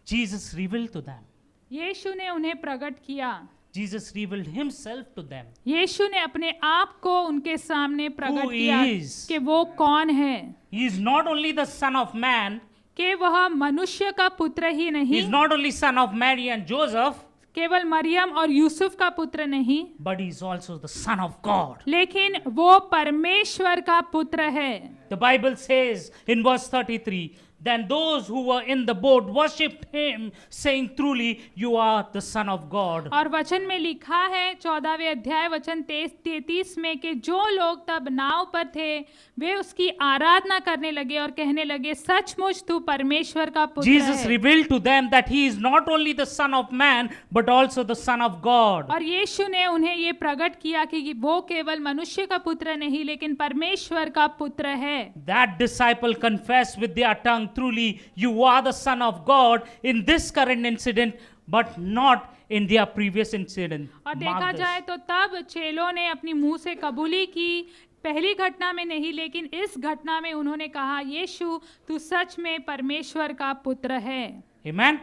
Jesus revealed to them. यीशु ने उन्हें प्रकट किया। Jesus revealed himself to them. यीशु ने अपने आप को उनके सामने प्रकट Who he किया is. कि वो कौन है, He is not only the son of man, कि वह मनुष्य का पुत्र ही he नहीं, is not only son of Mary and Joseph, केवल मरियम और यूसुफ का पुत्र नहीं, but he is also the son of God. लेकिन वो परमेश्वर का पुत्र है। The Bible says in verse 33, then those who were in the boat worshipped him, saying, Truly, you are the Son of God. और वचन में लिखा है 14वें अध्याय वचन 33 में कि जो लोग तब नाव पर थे वे उसकी आराधना करने लगे और कहने लगे, सचमुच तू परमेश्वर का पुत्र Jesus है। revealed to them that he is not only the Son of man, but also the Son of God. और यीशु ने उन्हें ये प्रकट किया कि वो केवल मनुष्य का पुत्र नहीं लेकिन परमेश्वर का पुत्र है। That disciple confessed with their tongue, Truly, you are the Son of God in this current incident, but not in their previous incident. और Mark देखा this. जाए तो तब चेलों ने अपनी मुंह से कबूली की, पहली घटना में नहीं लेकिन इस घटना में उन्होंने कहा, यीशु तू सच में परमेश्वर का पुत्र है। Amen.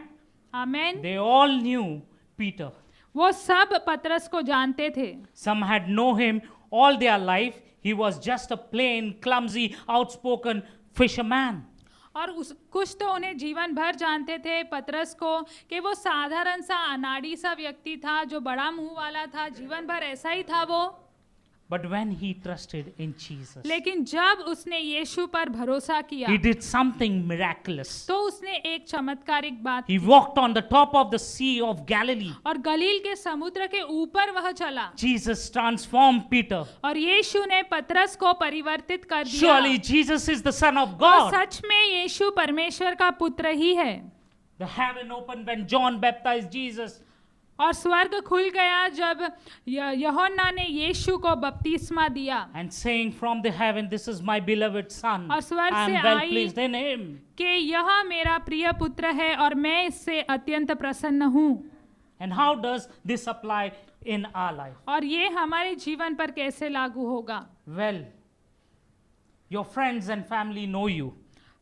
Amen. They all knew Peter. वो सब पतरस को जानते थे। Some had known him all their life. He was just a plain, clumsy, outspoken fisherman. और कुछ तो उन्हें जीवन भर जानते थे पतरस को कि वो साधारण सा अनाड़ी सा व्यक्ति था जो बड़ा मुंह वाला था, जीवन भर ऐसा ही था वो। But when he trusted in Jesus, लेकिन जब उसने यीशु पर भरोसा किया he did something miraculous. तो उसने एक चमत्कारिक बात He walked on the top of the Sea of Galilee. और गलील के समुद्र के ऊपर वह चला Jesus transformed Peter. और यीशु ने पतरस को परिवर्तित कर दिया। Surely Jesus is the Son of और God. सच में यीशु परमेश्वर का पुत्र ही है। The heaven opened when John baptized Jesus. और स्वर्ग खुल गया जब यूहन्ना ने यीशु को बपतिस्मा दिया And saying from the heaven, This is my beloved Son. और स्वर्ग I से am well I pleased in him. कि यह मेरा प्रिय पुत्र है और मैं इससे अत्यंत प्रसन्न हूँ। And how does this apply in our life? और ये हमारे जीवन पर कैसे लागू होगा? Well, your friends and family know you.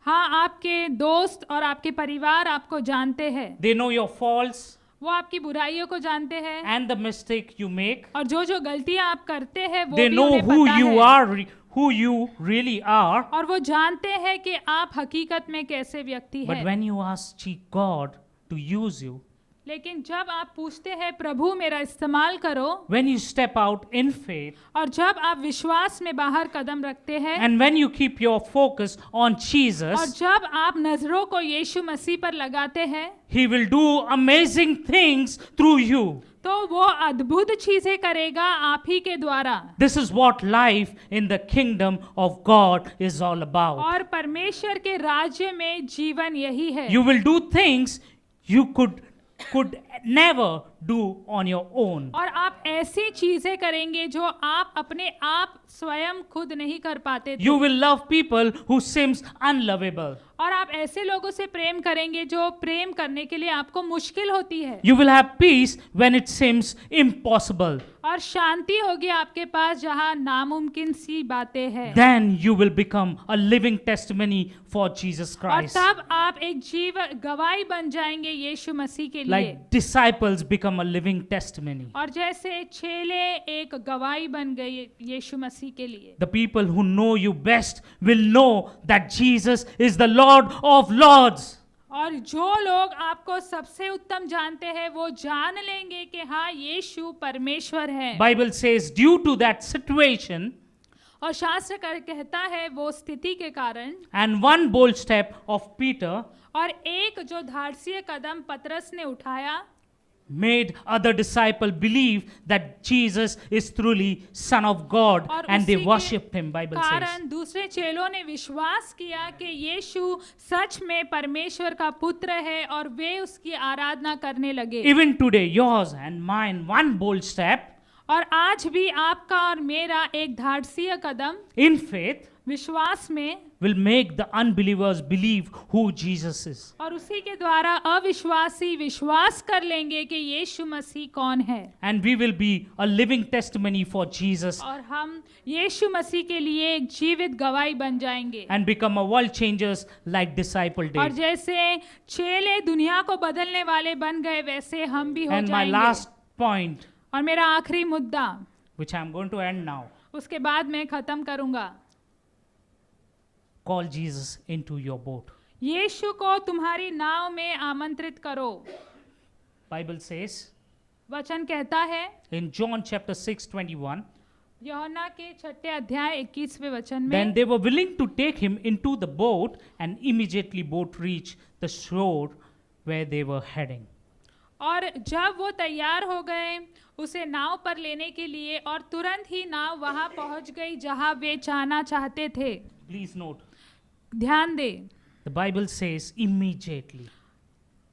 हाँ, आपके दोस्त और आपके परिवार आपको जानते हैं। They know your faults वो आपकी बुराइयों को जानते हैं and the mistake you make. और जो गलतियां आप करते हैं वो They भी know उन्हें who पता you है। are, who you really are. और वो जानते हैं कि आप हकीकत में कैसे व्यक्ति But हैं। when you ask God to use you, लेकिन जब आप पूछते हैं प्रभु मेरा इस्तेमाल करो, when you step out in faith, और जब आप विश्वास में बाहर कदम रखते हैं, and when you keep your focus on और Jesus, जब आप नजरों को यीशु मसीह पर लगाते हैं, He will do amazing things through you. तो वो अद्भुत चीजें करेगा आप ही के द्वारा। This is what life in the kingdom of God is all about. और परमेश्वर के राज्य में जीवन यही है। You will do things you could never do on your own. और आप ऐसी चीजें करेंगे जो आप अपने आप स्वयं खुद नहीं कर पाते थे। You will love people who seems unlovable. और आप ऐसे लोगों से प्रेम करेंगे जो प्रेम करने के लिए आपको मुश्किल होती है। You will have peace when it seems impossible. और शांति होगी आपके पास जहाँ नामुमकिन सी बातें हैं। Then you will become a living testimony for Jesus और Christ. तब आप एक जीवन गवाही बन जाएंगे यीशु मसीह के लिए। Like disciples become a living testimony. और जैसे चेले एक गवाही बन गए यीशु मसीह के लिए। The people who know you best will know that Jesus is the Lord of Lords. और जो लोग आपको सबसे उत्तम जानते हैं वो जान लेंगे कि हाँ यीशु परमेश्वर है। Bible says due to that situation और शास्त्र कहता है वो स्थिति के कारण and one bold step of Peter और एक जो धाड़सीय कदम पतरस ने उठाया made other disciple believe that Jesus is truly Son of God और and they उसी के worshipped him. Bible says. कारण दूसरे चेलों ने विश्वास किया कि यीशु सच में परमेश्वर का पुत्र है और वे उसकी आराधना करने लगे। Even today, yours and mine, one bold step और आज भी आपका और मेरा एक धाड़सीय कदम in faith विश्वास में will make the unbelievers believe who Jesus is. और उसी के द्वारा अविश्वासी विश्वास कर लेंगे कि यीशु मसीह कौन है। And we will be a living testimony for Jesus और हम यीशु मसीह के लिए एक जीवित गवाही बन जाएंगे। and become a world changers like disciple और did. जैसे चेले दुनिया को बदलने वाले बन गए वैसे हम भी हो And my जाएंगे। last point, और मेरा आखिरी मुद्दा, which I'm going to end now, उसके बाद मैं खत्म करूंगा। call Jesus into your boat. यीशु को तुम्हारी नाव में आमंत्रित करो। Bible says वचन कहता है in John chapter 6:21, यूहन्ना के 6 अध्याय 21वें वचन then में, they were willing to take him into the boat and immediately boat reached the shore where they were heading. और जब वो तैयार हो गए उसे नाव पर लेने के लिए और तुरंत ही नाव वहां पहुंच गई जहां वे जाना चाहते थे। Please note, ध्यान दे, the Bible says immediately.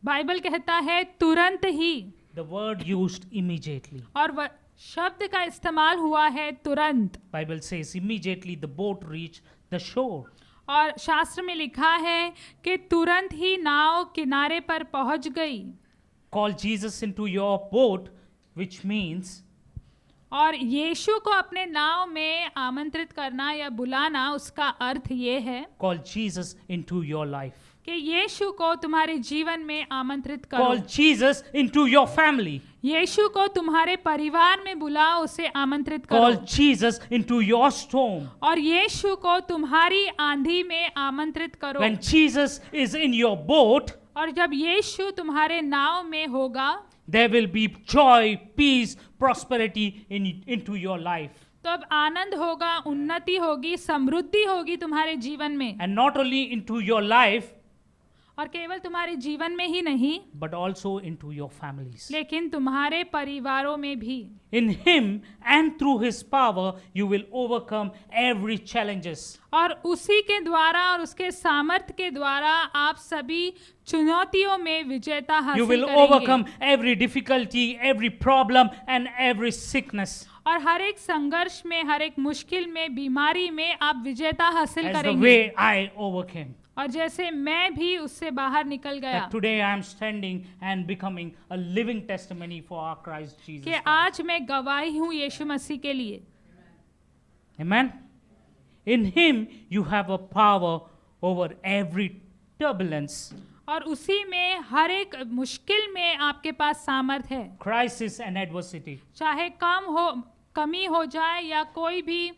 Bible कहता है तुरंत ही, The word used immediately. और शब्द का इस्तेमाल हुआ है तुरंत। Bible says immediately the boat reached the shore. और शास्त्र में लिखा है कि तुरंत ही नाव किनारे पर पहुंच गई। Call Jesus into your boat, which means और यीशु को अपने नाव में आमंत्रित करना या बुलाना, उसका अर्थ ये है call Jesus into your life. कि यीशु को तुम्हारे जीवन में आमंत्रित करो। Call Jesus into your family. यीशु को तुम्हारे परिवार में बुलाओ, उसे आमंत्रित करो। Call Jesus into your storm. और यीशु को तुम्हारी आंधी में आमंत्रित करो। When Jesus is in your boat, और जब यीशु तुम्हारे नाव में होगा there will be joy, peace, prosperity into your life. तो अब आनंद होगा, उन्नति होगी, समृद्धि होगी तुम्हारे जीवन में। And not only into your life, और केवल तुम्हारे जीवन में ही नहीं but also into your families. लेकिन तुम्हारे परिवारों में भी। In Him and through His power, you will overcome every challenges. और उसी के द्वारा और उसके सामर्थ्य के द्वारा आप सभी चुनौतियों में विजेता You हासिल will करेंगे। overcome every difficulty, every problem, and every sickness. और हर एक संघर्ष में, हर एक मुश्किल में, बीमारी में आप विजेता हासिल As the करेंगे। way I overcame. और जैसे मैं भी उससे बाहर निकल गया That today I am standing and becoming a living testimony for our Christ Jesus. कि Christ. आज मैं गवाही हूँ यीशु मसीह के लिए। Amen. In Him you have a power over every turbulence, और उसी में हर एक मुश्किल में आपके पास सामर्थ है। crisis, and adversity. चाहे कमी हो जाए या कोई भी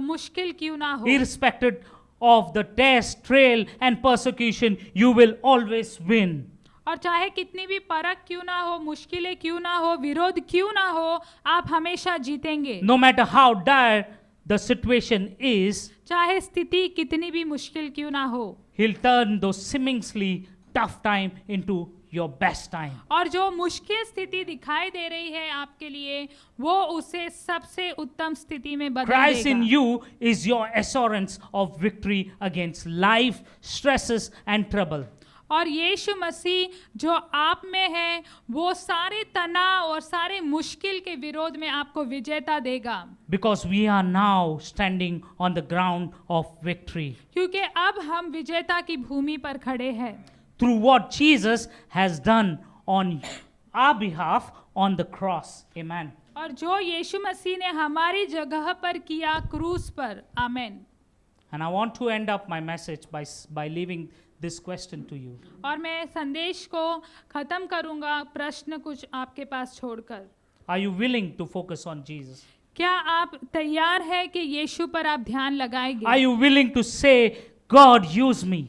मुश्किल क्यों ना हो, Irrespective of the test, trial, and persecution, you will always win. और चाहे कितनी भी परख क्यों ना हो, मुश्किलें क्यों ना हो, विरोध क्यों ना हो, आप हमेशा जीतेंगे। No matter how dire the situation is, चाहे स्थिति कितनी भी मुश्किल क्यों ना हो, He'll turn those seemingly tough time into your best time. और जो मुश्किल स्थिति दिखाई दे रही है आपके लिए, वो उसे सबसे उत्तम स्थिति में बदल Christ in देगा। you is your assurance of victory against life, stresses, and trouble. और यीशु मसीह जो आप में है, वो सारे तनाव और सारे मुश्किल के विरोध में आपको विजेता देगा। Because we are now standing on the ground of victory. क्योंकि अब हम विजेता की भूमि पर खड़े हैं, Through what Jesus has done on our behalf on the cross. Amen. और जो यीशु मसीह ने हमारी जगह पर किया क्रूस पर। आमेन। And I want to end up my message by leaving this question to you. और मैं संदेश को खत्म करूंगा प्रश्न कुछ आपके पास छोड़कर। Are you willing to focus on Jesus? क्या आप तैयार है कि यीशु पर आप ध्यान लगाएंगे? Are you willing to say, God, use me?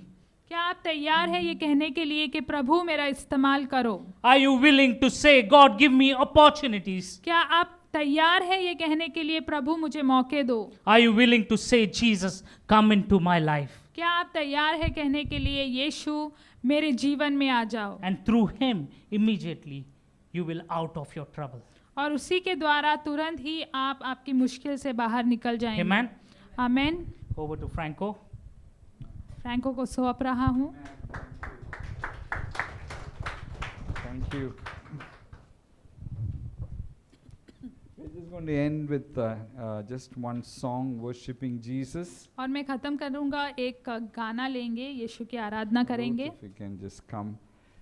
क्या आप तैयार है ये कहने के लिए कि प्रभु मेरा इस्तेमाल करो? Are you willing to say, God, give me opportunities? क्या आप तैयार है ये कहने के लिए प्रभु मुझे मौके दो? Are you willing to say, Jesus, come into my life? क्या आप तैयार है कहने के लिए यीशु मेरे जीवन में आ जाओ? And through him, immediately, you will out of your trouble. और उसी के द्वारा तुरंत ही आप आपकी मुश्किल से बाहर निकल जाएंगे। Amen. Amen. Over to Franco. Franco को सौंप रहा हूँ। Thank you. We're just going to end with just one song, Worshipping Jesus. और मैं ख़त्म करूँगा, एक गाना लेंगे, यीशु की आराधना करेंगे। Ruth, if you can just come.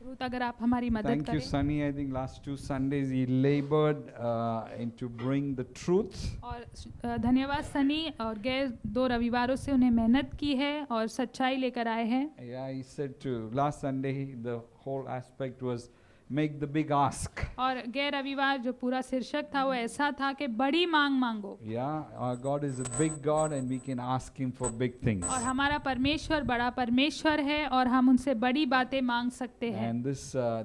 Ruth, अगर आप हमारी मदद Thank you, करें। Sunny. I think last 2 Sundays he labored into bring the truth. और धन्यवाद सनी, और गए 2 रविवारों से उन्हें मेहनत की है और सच्चाई लेकर आए हैं। Yeah, he said to last Sunday the whole aspect was make the big ask. और गए रविवार जो पूरा शीर्षक था वो ऐसा था कि बड़ी मांग मांगो। Yeah, our God is a big God and we can ask him for big things. और हमारा परमेश्वर बड़ा परमेश्वर है और हम उनसे बड़ी बातें मांग सकते हैं। And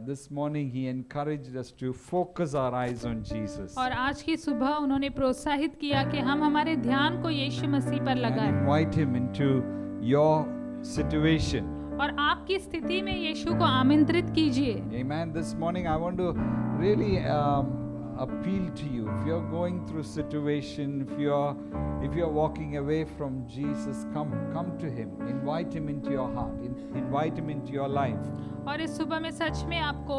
this morning he encouraged us to focus our eyes on Jesus. और आज की सुबह उन्होंने प्रोत्साहित किया कि हम हमारे ध्यान को यीशु मसीह पर And लगाएं invite him into your situation. और आपकी स्थिति में यीशु को आमंत्रित कीजिए। Amen. This morning I want to really appeal to you. If you're going through situation, if you're walking away from Jesus, come to him. Invite him into your heart. Invite him into your life. और इस सुबह में सच में आपको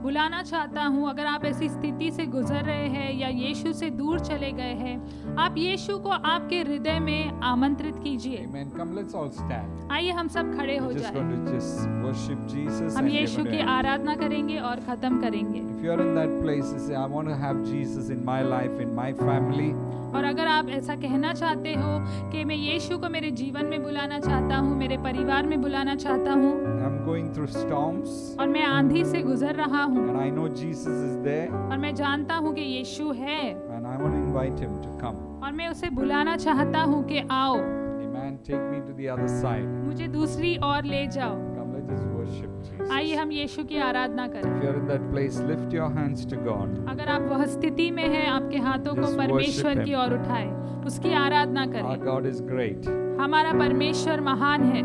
बुलाना चाहता हूँ, अगर आप ऐसी स्थिति से गुजर रहे हैं या यीशु से दूर चले गए हैं, आप यीशु को आपके हृदय में आमंत्रित कीजिए। Amen. Come, let's all stand. आइए हम सब खड़े हो We're just जाएं। going to just worship Jesus. हम and we're यीशु going की to end. आराधना करेंगे और खत्म करेंगे। If you're in that place, you say, I want to have Jesus in my life, in my family. और अगर आप ऐसा कहना चाहते हो कि मैं यीशु को मेरे जीवन में बुलाना चाहता हूँ, मेरे परिवार में बुलाना चाहता हूँ, I'm going through storms और मैं आंधी से गुजर रहा हूँ and I know Jesus is there और मैं जानता हूँ कि यीशु है and I want to invite him to come. और मैं उसे बुलाना चाहता हूँ कि आओ, Amen. Take me to the other side. मुझे दूसरी ओर ले जाओ। Come, let us worship Jesus. आइए हम यीशु की आराधना करें। If you're in that place, lift your hands to God. अगर आप वह स्थिति में हैं, आपके हाथों को Just परमेश्वर worship की him. ओर उठाएं, उसकी आराधना Our करें। God is great. हमारा परमेश्वर महान है।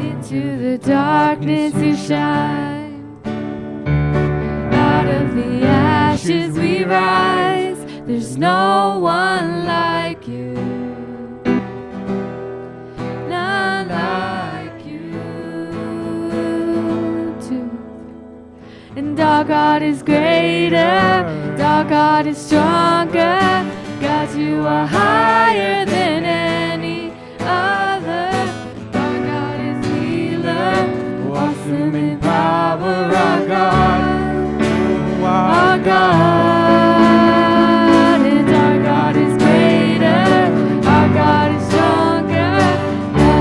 Into the darkness you shine. Out of the ashes we rise. There's no one like you. None like you. And our God is greater. Our God is stronger. God, you are higher than any other. Our God is healer, awesome in power. Our God, our God, and our God is greater. Our God is stronger. God,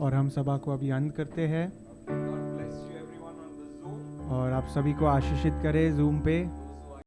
और हम सभा को अभी अंत करते हैं God bless you everyone on the Zoom. और आप सभी को आशीषित करें जूम पे।